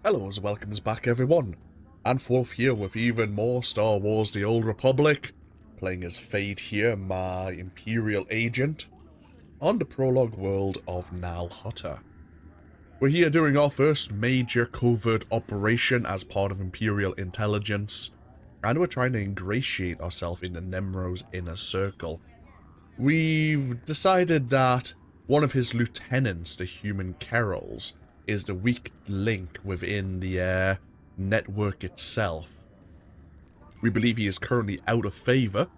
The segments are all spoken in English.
Hello and welcomes back everyone, and Wolf here with even more Star Wars The Old Republic, playing as Vaed here, my Imperial agent, on the prologue world of Hutta. We're here doing our first major covert operation as part of Imperial Intelligence, and we're trying to ingratiate ourselves into Nemro's inner circle. We've decided that one of his lieutenants, the human Carols, is the weak link within the network itself. We believe he is currently out of favor,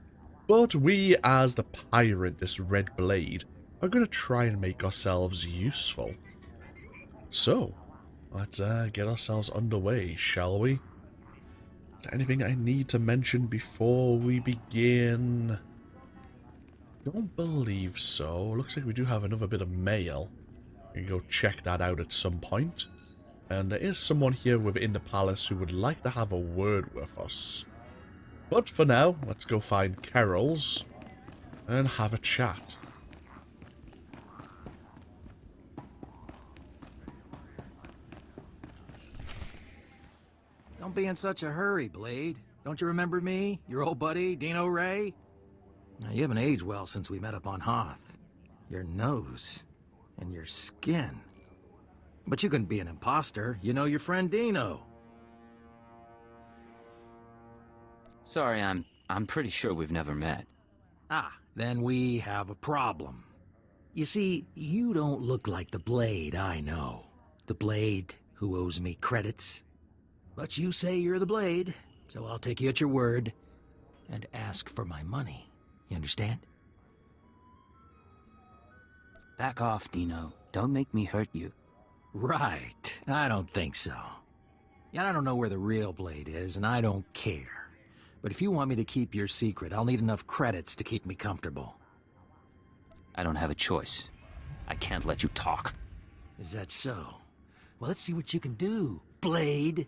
but we as the pirate, this Red Blade, are going to try and make ourselves useful. So, let's get ourselves underway, shall we? Is there anything I need to mention before we begin? Don't believe so. Looks like we do have another bit of mail. We can go check that out at some point. And there is someone here within the palace who would like to have a word with us. But for now, let's go find Carol's and have a chat. Don't be in such a hurry, Blade. Don't you remember me? Your old buddy, Dino Ray? Now, you haven't aged well since we met up on Hoth. Your nose and your skin. But you couldn't be an imposter. You know your friend Dino. Sorry, I'm pretty sure we've never met. Ah, then we have a problem. You see, you don't look like the Blade I know. The Blade who owes me credits. But you say you're the Blade, so I'll take you at your word and ask for my money. You understand? Back off, Dino. Don't make me hurt you. Right. I don't think so. Yeah, I don't know where the real Blade is, and I don't care. But if you want me to keep your secret, I'll need enough credits to keep me comfortable. I don't have a choice. I can't let you talk. Is that so? Well, let's see what you can do, Blade.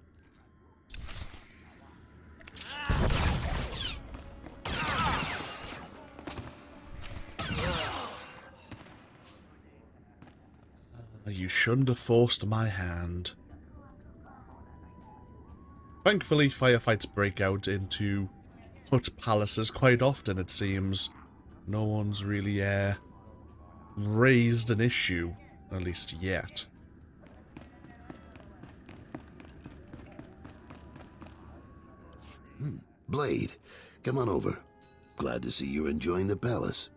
You shouldn't have forced my hand. Thankfully, firefights break out into Hutt palaces quite often, it seems. No one's really, raised an issue, at least yet. Blade, come on over. Glad to see you're enjoying the palace.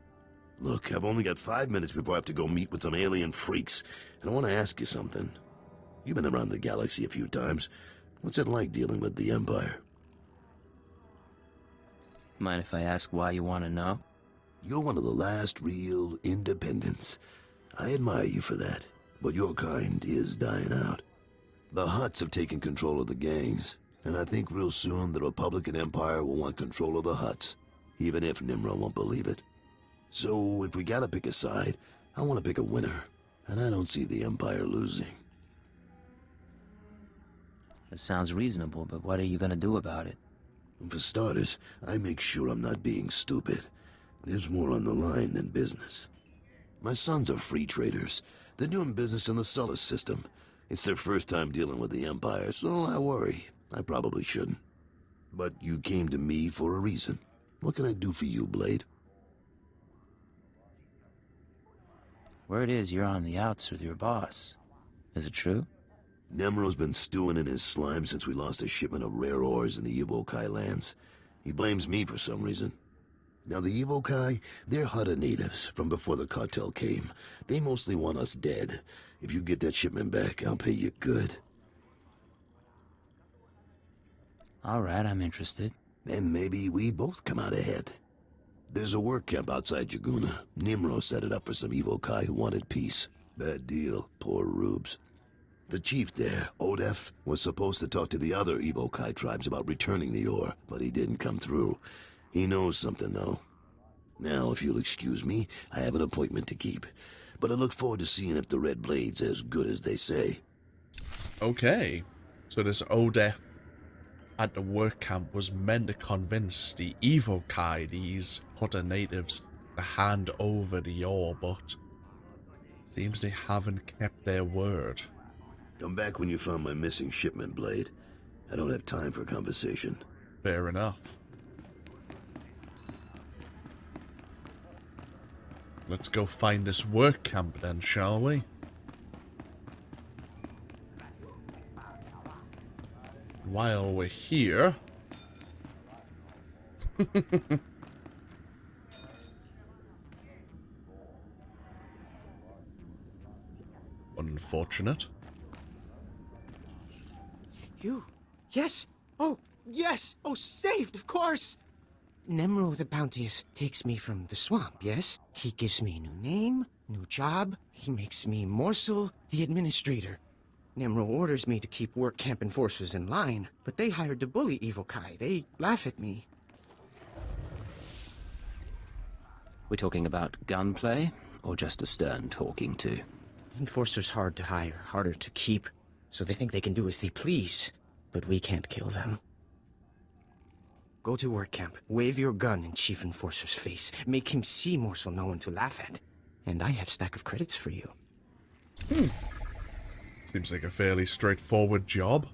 Look, I've only got 5 minutes before I have to go meet with some alien freaks, and I want to ask you something. You've been around the galaxy a few times. What's it like dealing with the Empire? Mind if I ask why you want to know? You're one of the last real independents. I admire you for that, but your kind is dying out. The Hutts have taken control of the gangs, and I think real soon the Republic and Empire will want control of the Hutts, even if Nimro won't believe it. So, if we gotta pick a side, I want to pick a winner, and I don't see the Empire losing. That sounds reasonable, but what are you gonna do about it? For starters, I make sure I'm not being stupid. There's more on the line than business. My sons are free traders. They're doing business in the solar system. It's their first time dealing with the Empire, so I worry. I probably shouldn't. But you came to me for a reason. What can I do for you, Blade? Word is you're on the outs with your boss. Is it true? Nemro's been stewing in his slime since we lost a shipment of rare ores in the Evokai lands. He blames me for some reason. Now the Evokai, they're Hutta natives from before the cartel came. They mostly want us dead. If you get that shipment back, I'll pay you good. Alright, I'm interested. And maybe we both come out ahead. There's a work camp outside Jaguna. Nimro set it up for some Evokai who wanted peace. Bad deal, poor rubes. The chief there, Odef, was supposed to talk to the other Evokai tribes about returning the ore, but he didn't come through. He knows something, though. Now, if you'll excuse me, I have an appointment to keep. But I look forward to seeing if the Red Blade's as good as they say. Okay, so this Odef at the work camp was meant to convince the Evokai, these Hutta natives, to hand over the ore, but seems they haven't kept their word. Come back when you found my missing shipment, Blade. I don't have time for conversation. Fair enough. Let's go find this work camp then, shall we? While we're here... Unfortunate. You? Yes. Oh, yes. Oh, saved, of course. Nemro the Bounteous takes me from the swamp, yes? He gives me a new name, new job. He makes me Morsel, the administrator. Nemro orders me to keep work camp enforcers in line, but they hired to bully Evil Kai. They laugh at me. We're talking about gunplay, or just a stern talking to? Enforcers hard to hire, harder to keep, so they think they can do as they please, but we can't kill them. Go to work camp, wave your gun in Chief Enforcer's face, make him see Morsel no one to laugh at, and I have stack of credits for you. Seems like a fairly straightforward job.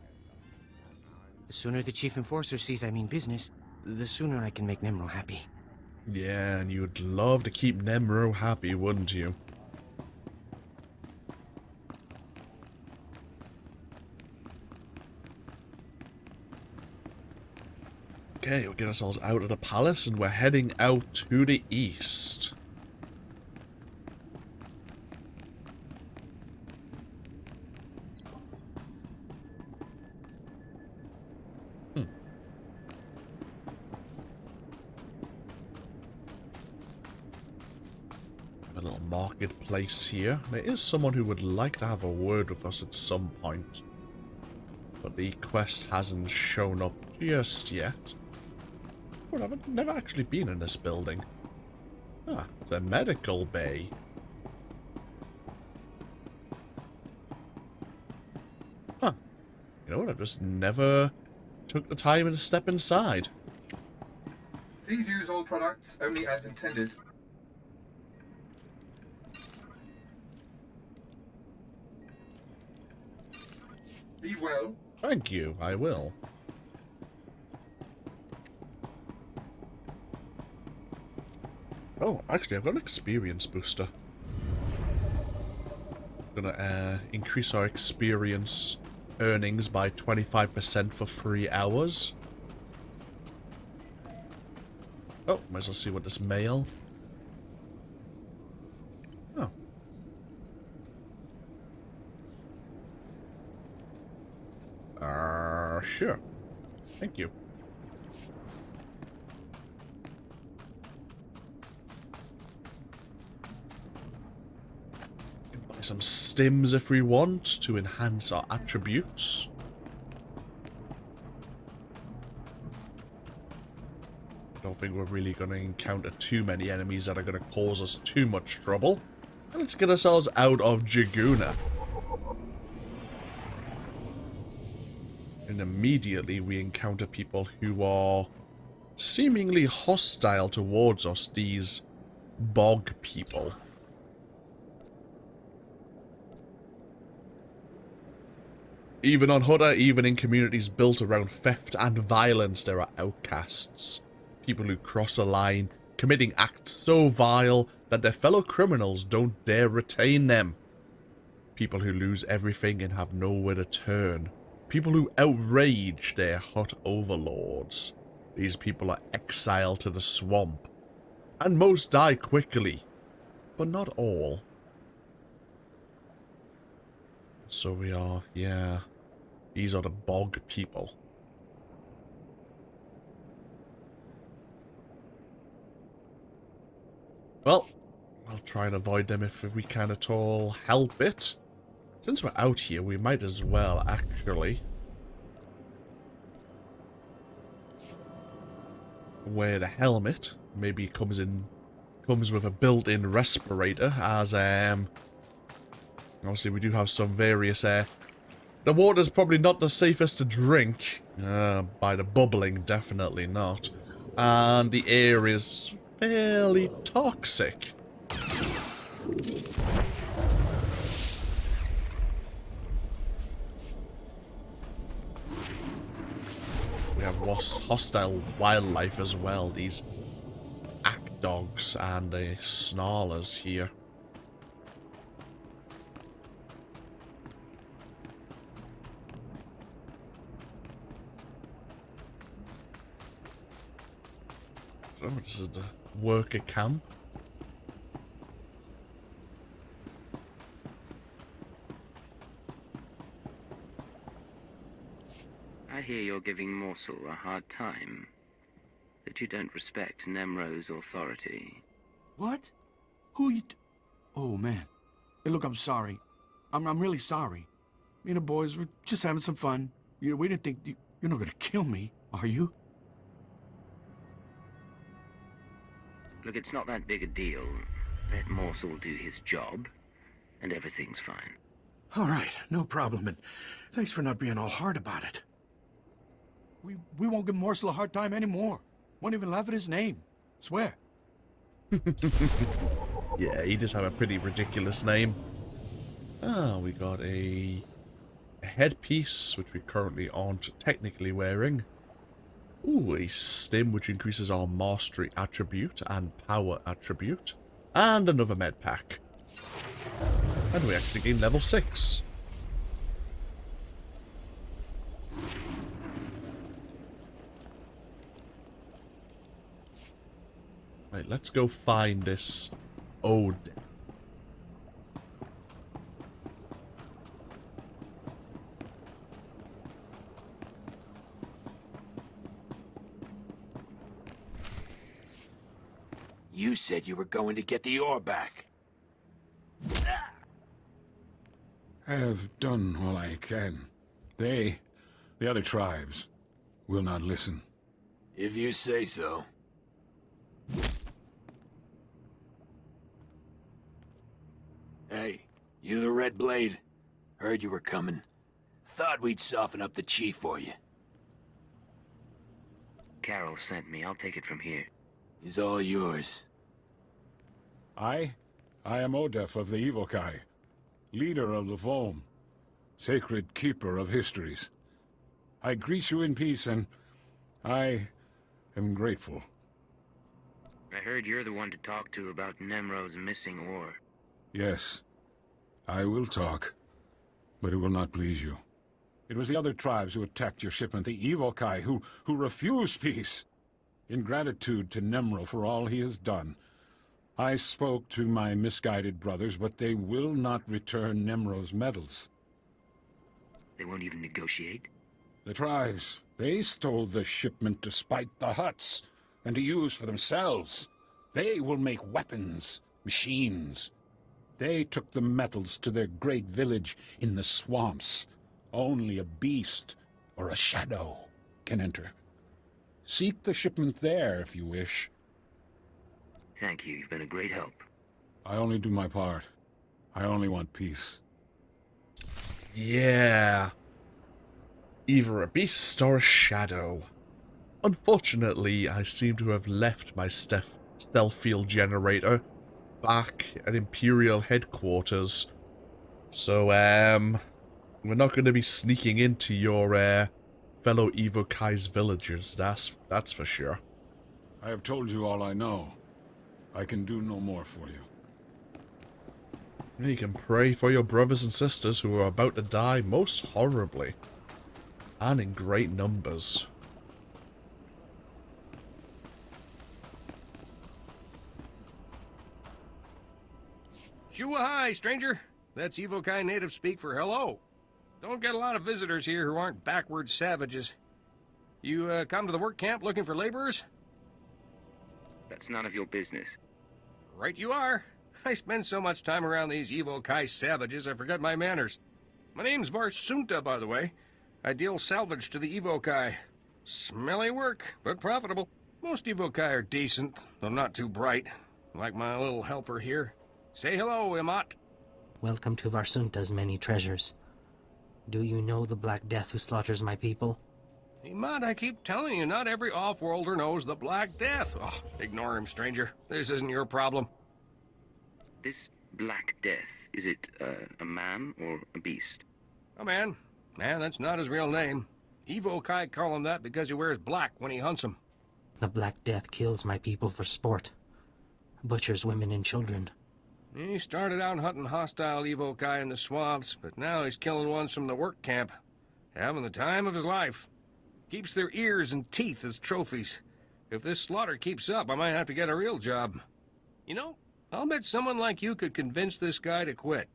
The sooner the Chief Enforcer sees I mean business, the sooner I can make Nemro happy. Yeah, and you'd love to keep Nemro happy, wouldn't you? Okay, we'll get ourselves out of the palace and we're heading out to the east. A little marketplace here. There is someone who would like to have a word with us at some point. But the quest hasn't shown up just yet. Well, I've never actually been in this building. Ah, it's a medical bay. Huh. You know what, I've just never took the time to step inside. Please use all products only as intended. Be well. Thank you, I will. Oh, actually, I've got an experience booster. I'm gonna increase our experience earnings by 25% for 3 hours. Oh, might as well see what this mail. Oh. Sure. Thank you. Can buy some stims if we want to enhance our attributes. I don't think we're really going to encounter too many enemies that are going to cause us too much trouble. And let's get ourselves out of Jaguna. And immediately we encounter people who are seemingly hostile towards us, these bog people. Even on Hutta, even in communities built around theft and violence, there are outcasts. People who cross a line, committing acts so vile that their fellow criminals don't dare retain them. People who lose everything and have nowhere to turn. People who outrage their Hutt overlords. These people are exiled to the swamp. And most die quickly. But not all. So we are, yeah. These are the bog people. Well, I'll try and avoid them if we can at all help it. Since we're out here, we might as well actually wear the helmet. Maybe it comes with a built-in respirator, as obviously we do have some various the water's probably not the safest to drink. By the bubbling, definitely not. And the air is fairly toxic. hostile wildlife as well. These ack dogs and snarlers here. Oh, this is the worker camp. I hear you're giving Morsel a hard time. That you don't respect Nemro's authority. What? Who you... Oh, man. Hey, look, I'm sorry. I'm really sorry. Me and the boys were just having some fun. We didn't think... You're not gonna kill me, are you? Look, it's not that big a deal. Let Morsel do his job, and everything's fine. All right, no problem, and thanks for not being all hard about it. We won't give Morsel a hard time anymore. Won't even laugh at his name. Swear. Yeah, he does have a pretty ridiculous name. Ah, we got a headpiece, which we currently aren't technically wearing. Ooh, a stim, which increases our mastery attribute and power attribute. And another med pack. And we actually gain level 6. Right, let's go find this ode. You said you were going to get the ore back. I have done all I can. The other tribes, will not listen. If you say so. Hey, you the Red Blade? Heard you were coming. Thought we'd soften up the chief for you. Carol sent me. I'll take it from here. He's all yours. I am Odef of the Evokai, leader of the Foam, sacred keeper of histories. I greet you in peace, and I am grateful. I heard you're the one to talk to about Nemro's missing ore. Yes, I will talk, but it will not please you. It was the other tribes who attacked your shipment, the Evokai, who refused peace. In gratitude to Nemro for all he has done, I spoke to my misguided brothers, but they will not return Nemro's medals. They won't even negotiate? The tribes, they stole the shipment to spite the Hutts, and to use for themselves. They will make weapons, machines. They took the metals to their great village in the swamps. Only a beast or a shadow can enter. Seek the shipment there if you wish. Thank you. You've been a great help. I only do my part. I only want peace. Yeah. Either a beast or a shadow. Unfortunately, I seem to have left my stealth field generator back at Imperial headquarters. So, we're not going to be sneaking into your, fellow Evokai's villages, that's for sure. I have told you all I know. I can do no more for you. You can pray for your brothers and sisters who are about to die most horribly. And in great numbers. Shoo-hi, stranger. That's Evokai native speak for hello. Don't get a lot of visitors here who aren't backward savages. You, come to the work camp looking for laborers? That's none of your business. Right you are. I spend so much time around these Evokai savages I forgot my manners. My name's Varsunta, by the way. I deal salvage to the Evokai. Smelly work, but profitable. Most Evokai are decent, though not too bright. Like my little helper here. Say hello, Imat. Welcome to Varsunta's many treasures. Do you know the Black Death who slaughters my people? Imat, I keep telling you, not every off-worlder knows the Black Death. Oh, ignore him, stranger. This isn't your problem. This Black Death, is it a man or a beast? A man. Man, that's not his real name. Evo-Kai call him that because he wears black when he hunts them. The Black Death kills my people for sport. Butchers women and children. He started out hunting hostile Evo-Kai in the swamps, but now he's killing ones from the work camp. Having the time of his life. Keeps their ears and teeth as trophies. If this slaughter keeps up, I might have to get a real job. You know, I'll bet someone like you could convince this guy to quit.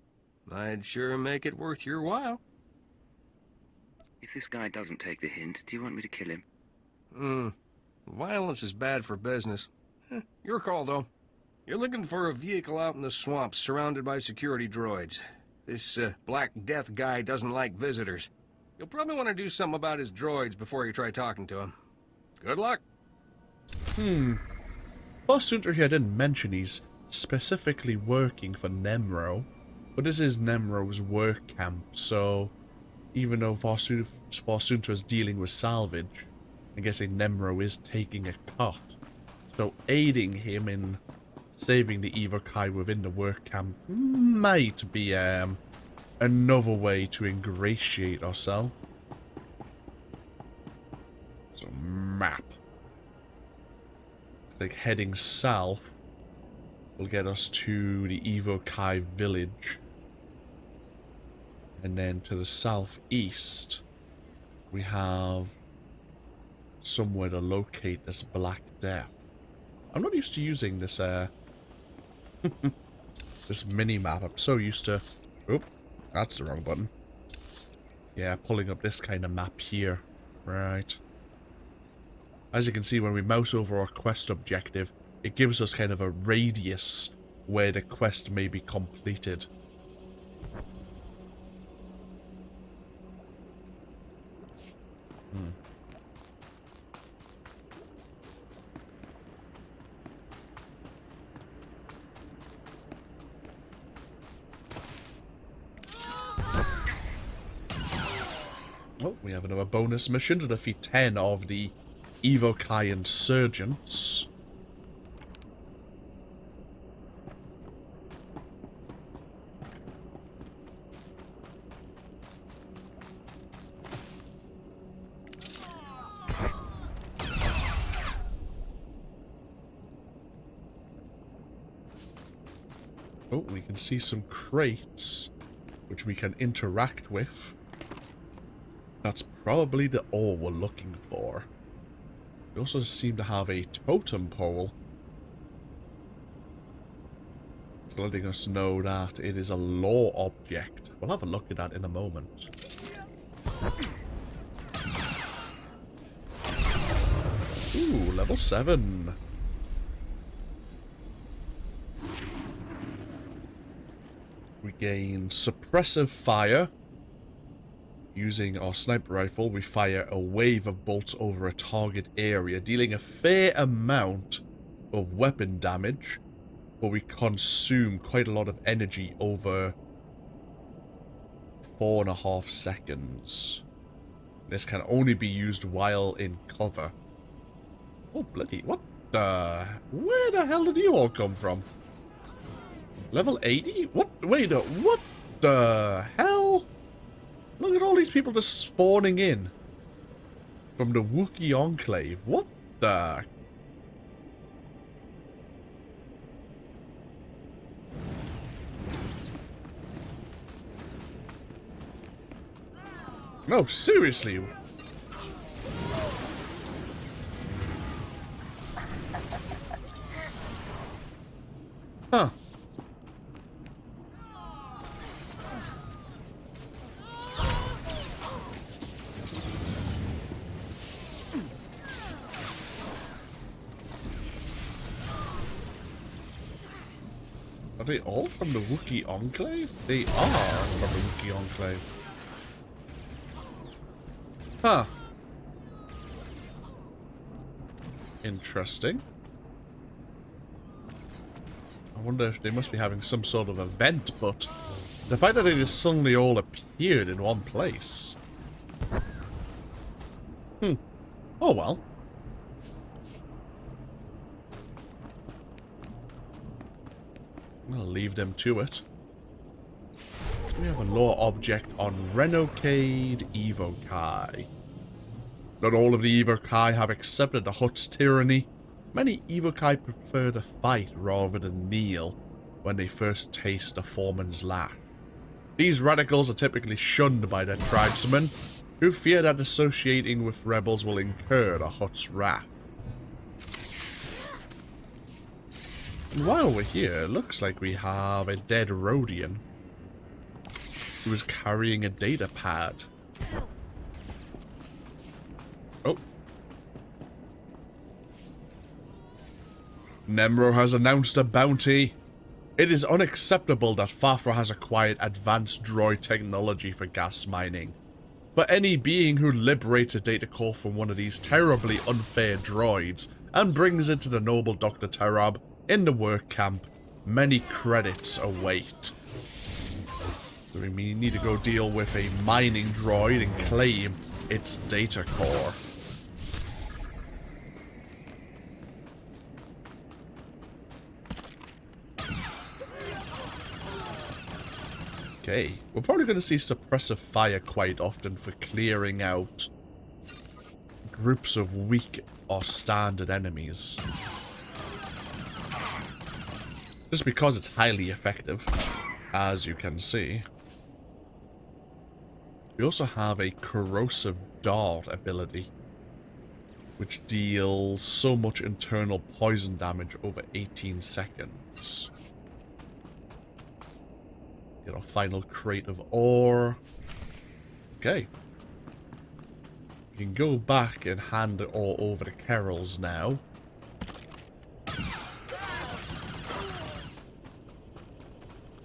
I'd sure make it worth your while. If this guy doesn't take the hint, do you want me to kill him? Violence is bad for business. Your call, though. You're looking for a vehicle out in the swamps surrounded by security droids. This Black Death guy doesn't like visitors. You'll probably want to do something about his droids before you try talking to him. Good luck. SWTOR here didn't mention he's specifically working for Nemro, but this is Nemro's work camp, so even though SWTOR is dealing with salvage, I'm guessing Nemro is taking a cut. So aiding him in saving the Evo-Kai within the work camp might be another way to ingratiate ourselves. So map. It's like heading south will get us to the Evo-Kai village. And then to the southeast we have somewhere to locate this Black Death. I'm not used to using this this mini-map. I'm so used to... Oop, that's the wrong button. Yeah, pulling up this kind of map here. Right. As you can see, when we mouse over our quest objective, it gives us kind of a radius where the quest may be completed. Oh, we have another bonus mission to defeat 10 of the Evo-Kai insurgents. Oh, we can see some crates which we can interact with. That's probably the ore we're looking for. We also seem to have a totem pole. It's letting us know that it is a lore object. We'll have a look at that in a moment. Ooh, level 7. We gain suppressive fire. Using our sniper rifle, we fire a wave of bolts over a target area, dealing a fair amount of weapon damage, but we consume quite a lot of energy over 4.5 seconds. This can only be used while in cover. Oh, bloody, what the... Where the hell did you all come from? Level 80? What? Wait, what the hell? Look at all these people just spawning in from the Wookiee Enclave. What the... No, seriously. Huh. Are they all from the Wookiee Enclave? They are from the Wookiee Enclave. Huh. Interesting. I wonder if they must be having some sort of event, but the fact that they just suddenly all appeared in one place. Oh well. I'll leave them to it. So we have a lore object on Renocade Evo-Kai. Not all of the Evokai have accepted the Hutt's tyranny. Many Evokai prefer to fight rather than kneel when they first taste the foreman's laugh. These radicals are typically shunned by their tribesmen, who fear that associating with rebels will incur the Hutt's wrath. And while we're here, it looks like we have a dead Rhodian who is carrying a data pad. Oh. Nemro has announced a bounty. It is unacceptable that Fafra has acquired advanced droid technology for gas mining. For any being who liberates a data core from one of these terribly unfair droids and brings it to the noble Dr. Tarab in the work camp, many credits await. So we need to go deal with a mining droid and claim its data core. Okay, we're probably going to see suppressive fire quite often for clearing out groups of weak or standard enemies. Just because it's highly effective, as you can see. We also have a corrosive dart ability, which deals so much internal poison damage over 18 seconds. Get our final crate of ore. Okay. We can go back and hand it all over to Carol's now.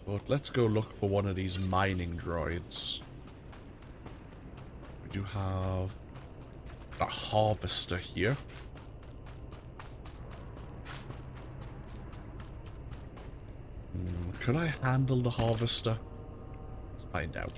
But let's go look for one of these mining droids. We do have a harvester here. Could I handle the harvester? Let's find out.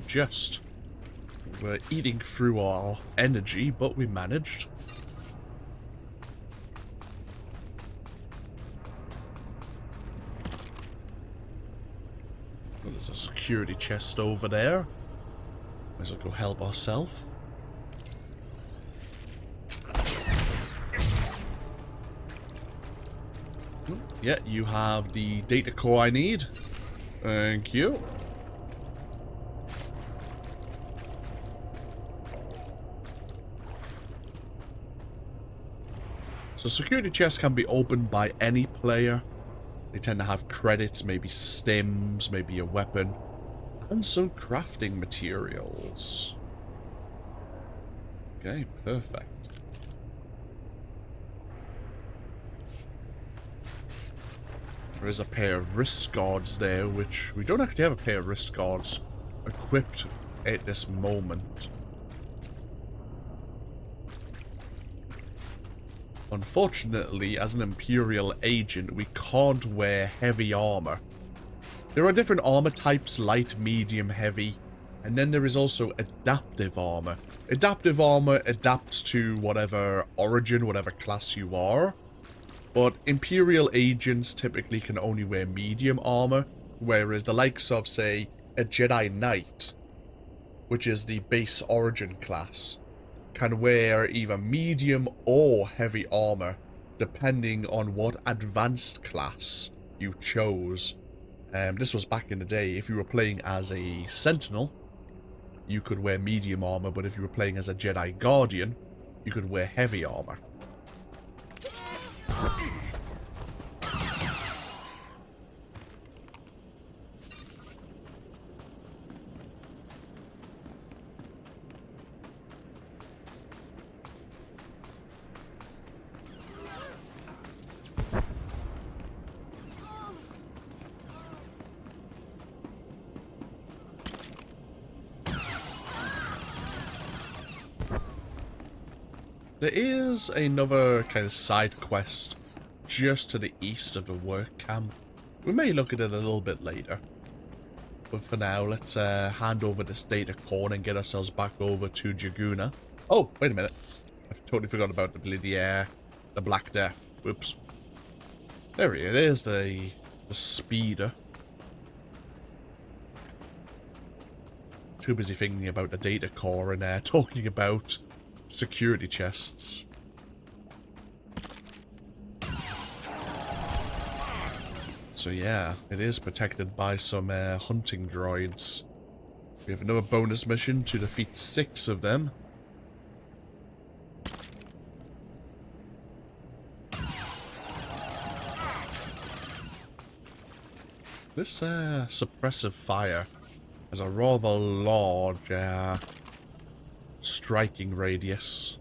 Just. We're eating through our energy, but we managed. Well, there's a security chest over there. Might as well go help ourselves. Yeah, you have the data core I need. Thank you. So security chests can be opened by any player. They tend to have credits, maybe stims, maybe a weapon, and some crafting materials. Okay, perfect. There is a pair of wrist guards there, which we don't actually have a pair of wrist guards equipped at this moment. Unfortunately, as an Imperial agent, we can't wear heavy armor. There are different armor types, light, medium, heavy, and then there is also adaptive armor. Adaptive armor adapts to whatever origin, whatever class you are, but Imperial agents typically can only wear medium armor, whereas the likes of, say, a Jedi Knight, which is the base origin class, can wear either medium or heavy armor, depending on what advanced class you chose. This was back in the day. If you were playing as a Sentinel, you could wear medium armor, but if you were playing as a Jedi Guardian, you could wear heavy armor. There is another kind of side quest just to the east of the work camp. We may look at it a little bit later. But for now, let's hand over this data core and get ourselves back over to Jaguna. Oh, wait a minute. I totally forgot about the Black Death. Whoops. There it is, the speeder. Too busy thinking about the data core and talking about security chests. So yeah, it is protected by some hunting droids. We have another bonus mission to defeat 6 of them. This suppressive fire has a rather large striking radius.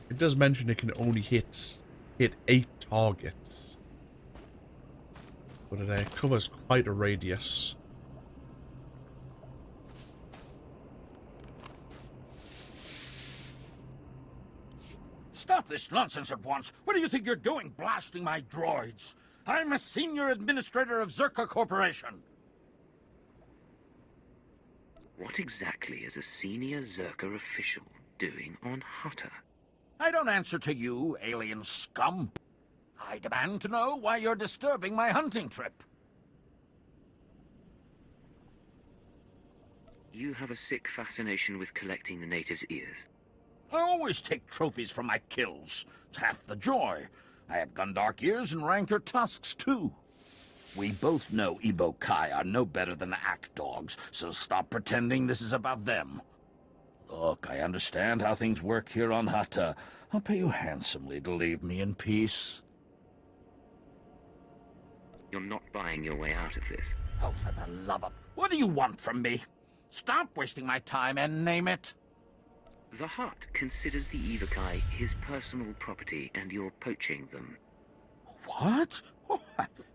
It does mention it can only hit 8 targets, but it covers quite a radius. Stop this nonsense at once. What do you think you're doing, blasting my droids? I'm a senior administrator of Zerka Corporation. What exactly is a senior Zerka official doing on Hutta? I don't answer to you, alien scum. I demand to know why you're disturbing my hunting trip. You have a sick fascination with collecting the natives' ears. I always take trophies from my kills. It's half the joy. I have Gundark ears and Rancor tusks, too. We both know Ebo Kai are no better than act dogs, so stop pretending this is about them. Look, I understand how things work here on Hutta. I'll pay you handsomely to leave me in peace. You're not buying your way out of this. Oh, for the love of... What do you want from me? Stop wasting my time and name it. The Hutt considers the Evokai his personal property, and you're poaching them. What? Oh,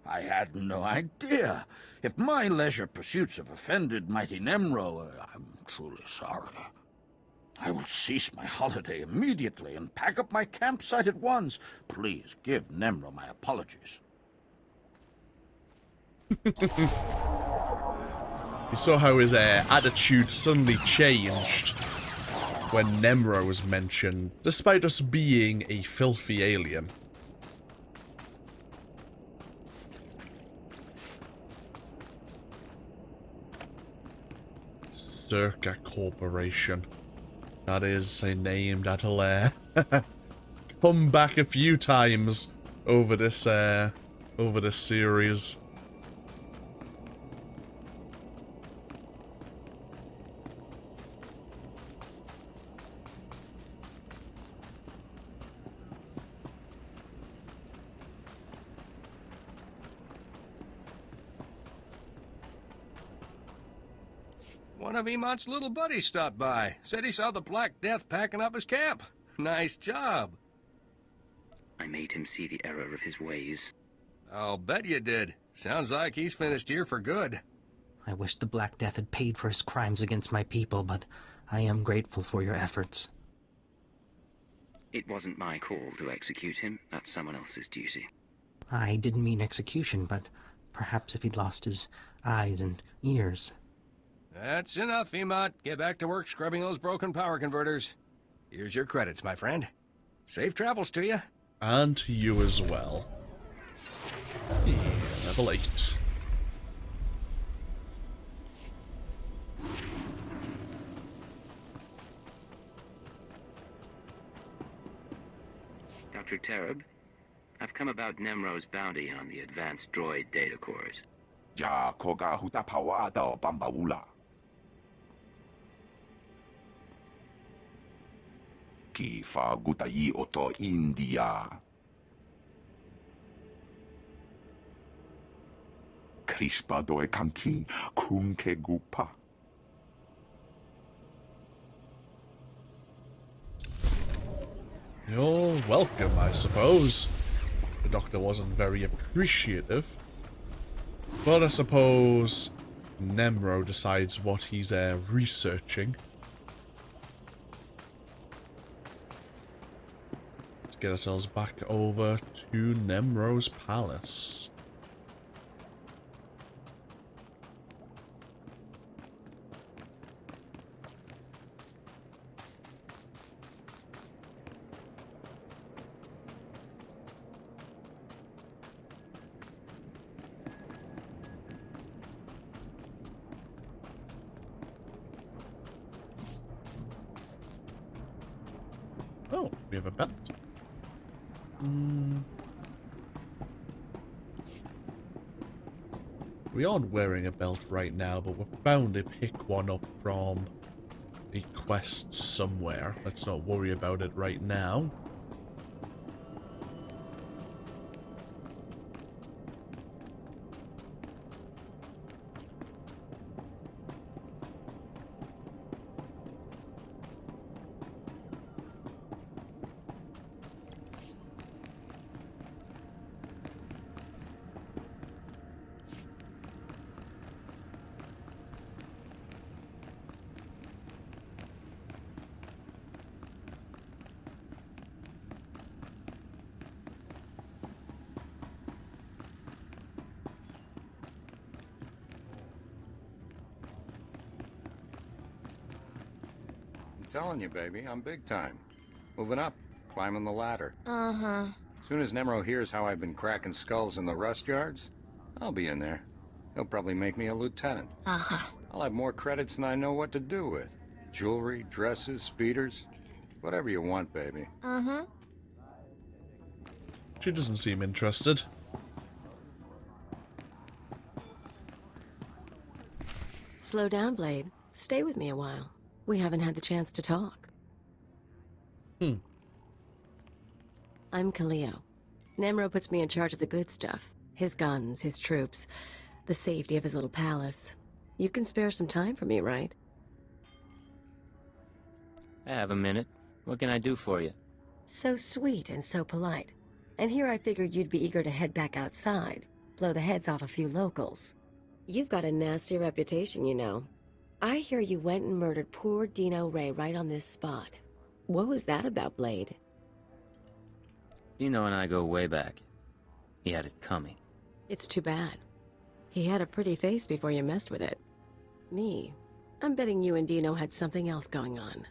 I had no idea. If my leisure pursuits have offended mighty Nemro, I'm truly sorry. I will cease my holiday immediately and pack up my campsite at once. Please give Nemro my apologies. You saw how his attitude suddenly changed when Nemro was mentioned, despite us being a filthy alien. Zerka Corporation. That is a name that'll come back a few times over this series. One of Emot's little buddies stopped by. Said he saw the Black Death packing up his camp. Nice job. I made him see the error of his ways. I'll bet you did. Sounds like he's finished here for good. I wish the Black Death had paid for his crimes against my people, but I am grateful for your efforts. It wasn't my call to execute him. That's someone else's duty. I didn't mean execution, but perhaps if he'd lost his eyes and ears. That's enough, Emot. Get back to work scrubbing those broken power converters. Here's your credits, my friend. Safe travels to you. And to you as well. Yeah, level 8. Dr. Tereb, I've come about Nemro's bounty on the advanced droid data cores. Ja koga huta pawa da bambaula. Ki fa gutai oto India. Crispa doe kanki kunke gupa. You're welcome, I suppose. The doctor wasn't very appreciative. But I suppose Nemro decides what he's researching. let's get ourselves back over to Nemro's palace. Oh, we have a belt. We aren't wearing a belt right now, but we're bound to pick one up from a quest somewhere. Let's not worry about it right now. I'm telling you, baby, I'm big time. Moving up, climbing the ladder. Uh-huh. Soon as Nemro hears how I've been cracking skulls in the rust yards, I'll be in there. He'll probably make me a lieutenant. Uh-huh. I'll have more credits than I know what to do with. Jewelry, dresses, speeders, whatever you want, baby. Uh-huh. She doesn't seem interested. Slow down, Blade. Stay with me a while. We haven't had the chance to talk. I'm Kaleo. Nemro puts me in charge of the good stuff. His guns, his troops, the safety of his little palace. You can spare some time for me, right? I have a minute. What can I do for you? So sweet and so polite. And here I figured you'd be eager to head back outside, blow the heads off a few locals. You've got a nasty reputation, you know. I hear you went and murdered poor Dino Ray right on this spot. What was that about, Blade? Dino and I go way back. He had it coming. It's too bad. He had a pretty face before you messed with it. Me, I'm betting you and Dino had something else going on.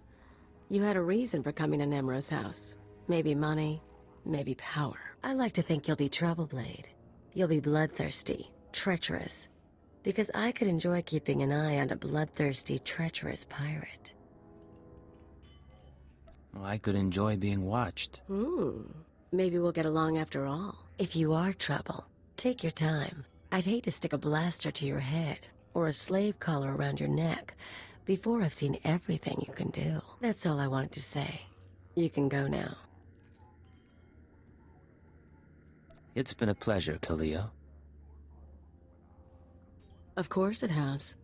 You had a reason for coming to Nemro's house. Maybe money, maybe power. I like to think you'll be trouble, Blade. You'll be bloodthirsty, treacherous. Because I could enjoy keeping an eye on a bloodthirsty, treacherous pirate. Well, I could enjoy being watched. Maybe we'll get along after all. If you are trouble, take your time. I'd hate to stick a blaster to your head, or a slave collar around your neck, before I've seen everything you can do. That's all I wanted to say. You can go now. It's been a pleasure, Kaleo. Of course it has.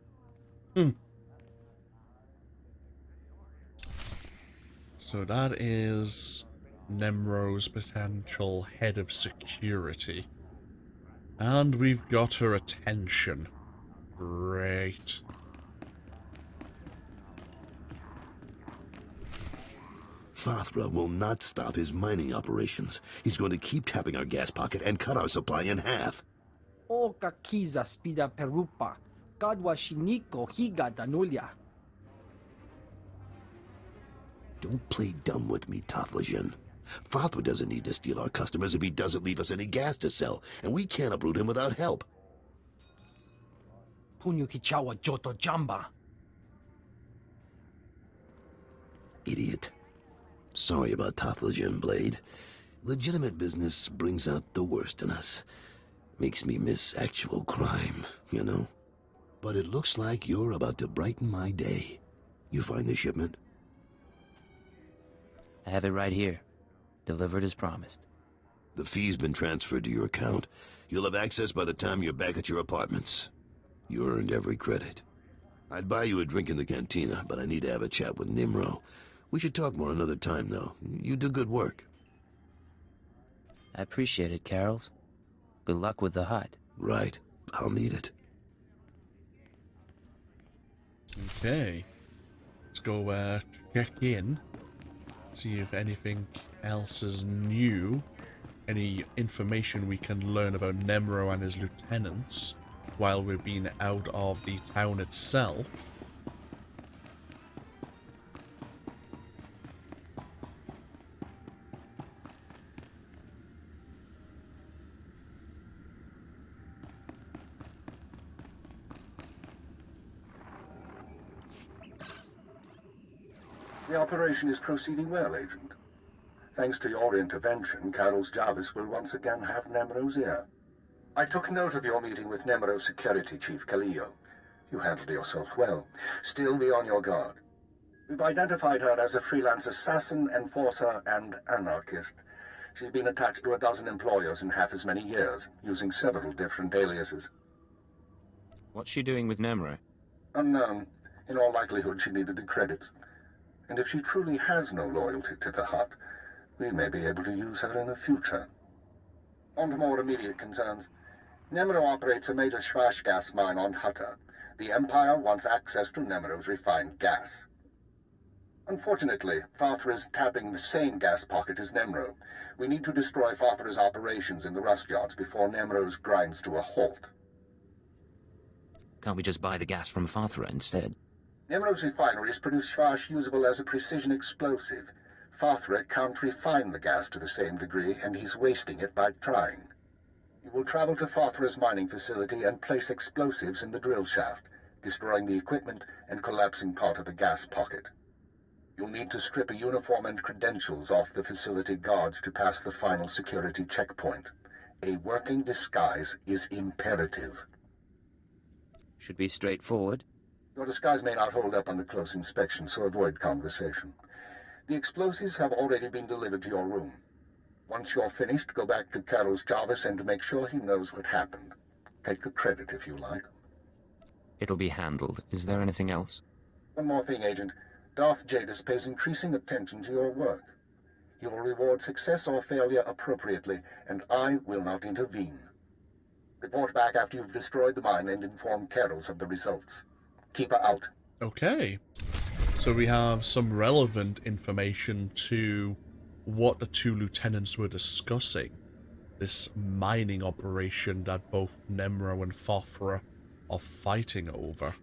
So that is Nemro's potential head of security. And we've got her attention. Great. Fathra will not stop his mining operations. He's going to keep tapping our gas pocket and cut our supply in half. O kakiza spida perupa, kadwa shiniko higa danulia. Don't play dumb with me, Tothlajan. Fathra doesn't need to steal our customers if he doesn't leave us any gas to sell, and we can't uproot him without help. Punyu kichawa joto jamba. Idiot. Sorry about Tothlajan, Blade. Legitimate business brings out the worst in us. Makes me miss actual crime, you know? But it looks like you're about to brighten my day. You find the shipment? I have it right here. Delivered as promised. The fee's been transferred to your account. You'll have access by the time you're back at your apartments. You earned every credit. I'd buy you a drink in the cantina, but I need to have a chat with Nimro. We should talk more another time, though. You do good work. I appreciate it, Carols. Good luck with the Hutt. Right. I'll need it. Okay. Let's go check in. See if anything else is new. Any information we can learn about Nemro and his lieutenants while we've been out of the town itself. The operation is proceeding well, Agent. Thanks to your intervention, Carol's Jarvis will once again have Nemro's ear. I took note of your meeting with Nemro's security chief, Kaleo. You handled yourself well. Still be on your guard. We've identified her as a freelance assassin, enforcer, and anarchist. She's been attached to a dozen employers in half as many years, using several different aliases. What's she doing with Nemro? Unknown. In all likelihood, she needed the credits. And if she truly has no loyalty to the Hutt, we may be able to use her in the future. On to more immediate concerns. Nemro operates a major Schwash gas mine on Hutta. The Empire wants access to Nemro's refined gas. Unfortunately, Farthra is tapping the same gas pocket as Nemro. We need to destroy Farthra's operations in the rust yards before Nemro's grinds to a halt. Can't we just buy the gas from Farthra instead? Nemro's refineries produce Schwash usable as a precision explosive. Farthra can't refine the gas to the same degree, and he's wasting it by trying. You will travel to Farthra's mining facility and place explosives in the drill shaft, destroying the equipment and collapsing part of the gas pocket. You'll need to strip a uniform and credentials off the facility guards to pass the final security checkpoint. A working disguise is imperative. Should be straightforward. Your disguise may not hold up under close inspection, so avoid conversation. The explosives have already been delivered to your room. Once you're finished, go back to Carol's Jarvis and make sure he knows what happened. Take the credit if you like. It'll be handled. Is there anything else? One more thing, Agent. Darth Jadis pays increasing attention to your work. He will reward success or failure appropriately, and I will not intervene. Report back after you've destroyed the mine and inform Carols of the results. Keep her out. Okay. So we have some relevant information to what the two lieutenants were discussing. This mining operation that both Nemro and Farthra are fighting over.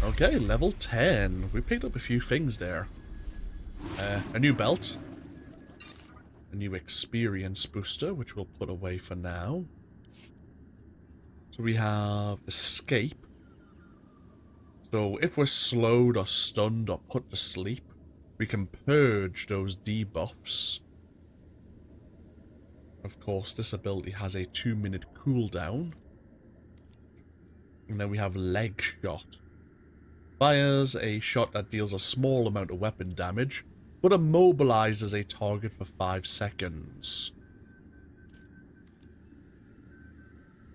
Okay, level 10. We picked up a few things there. A new belt. A new experience booster, which we'll put away for now. So we have escape. So if we're slowed or stunned or put to sleep, we can purge those debuffs. Of course, this ability has a 2-minute cooldown. And then we have leg shot. Fires a shot that deals a small amount of weapon damage, but immobilizes a target for 5 seconds.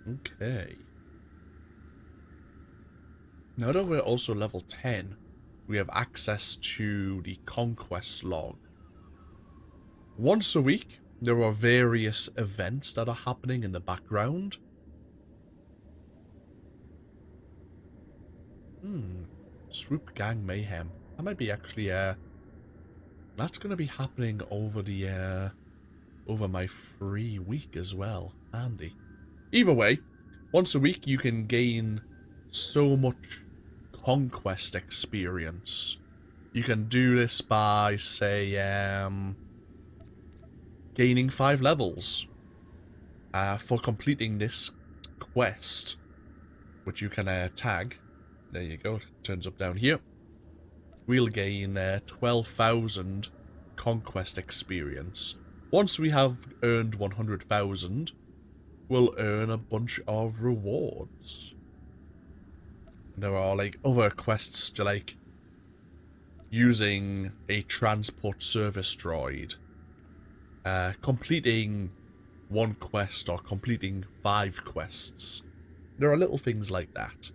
Okay. Now that we're also level 10, we have access to the Conquest log. Once a week, there are various events that are happening in the background. Swoop Gang Mayhem. That might be actually, that's going to be happening over the, over my free week as well. Handy. Either way, once a week you can gain so much Conquest experience. You can do this by, say, gaining 5 levels for completing this quest, which you can tag. There you go, it turns up down here. We'll gain 12,000 Conquest experience. Once we have earned 100,000, we'll earn a bunch of rewards. There are, like, other quests to, like, using a transport service droid, completing 1 quest or completing 5 quests. There are little things like that.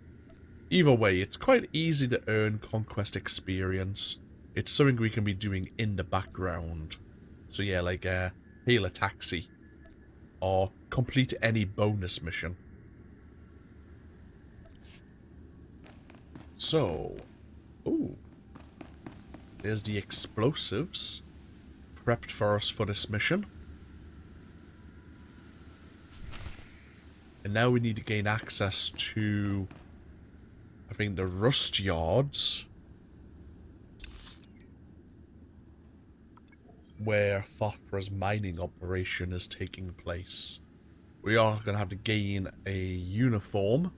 Either way, it's quite easy to earn Conquest experience. It's something we can be doing in the background. So yeah, like, hail a taxi. Or complete any bonus mission. So, ooh. There's the explosives prepped for us for this mission. And now we need to gain access to, I think, the rust yards, where Thothra's mining operation is taking place. We are going to have to gain a uniform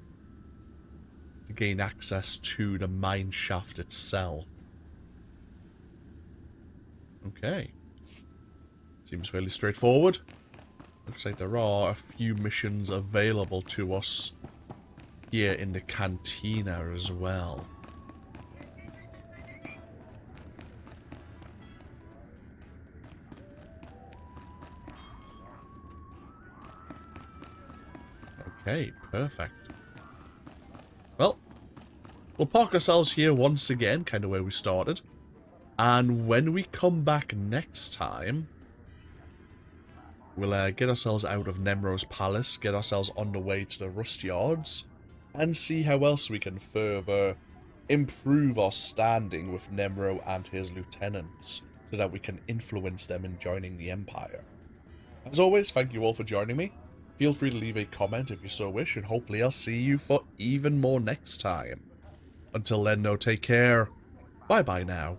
to gain access to the mine shaft itself. Okay. Seems fairly straightforward. Looks like there are a few missions available to us here in the cantina as well. Okay, perfect. Well, we'll park ourselves here once again, kind of where we started. And when we come back next time, we'll get ourselves out of Nemro's palace, get ourselves on the way to the rust yards, and see how else we can further improve our standing with Nemro and his lieutenants, so that we can influence them in joining the Empire. As always, thank you all for joining me. Feel free to leave a comment if you so wish, and hopefully I'll see you for even more next time. Until then, no, take care. Bye-bye now.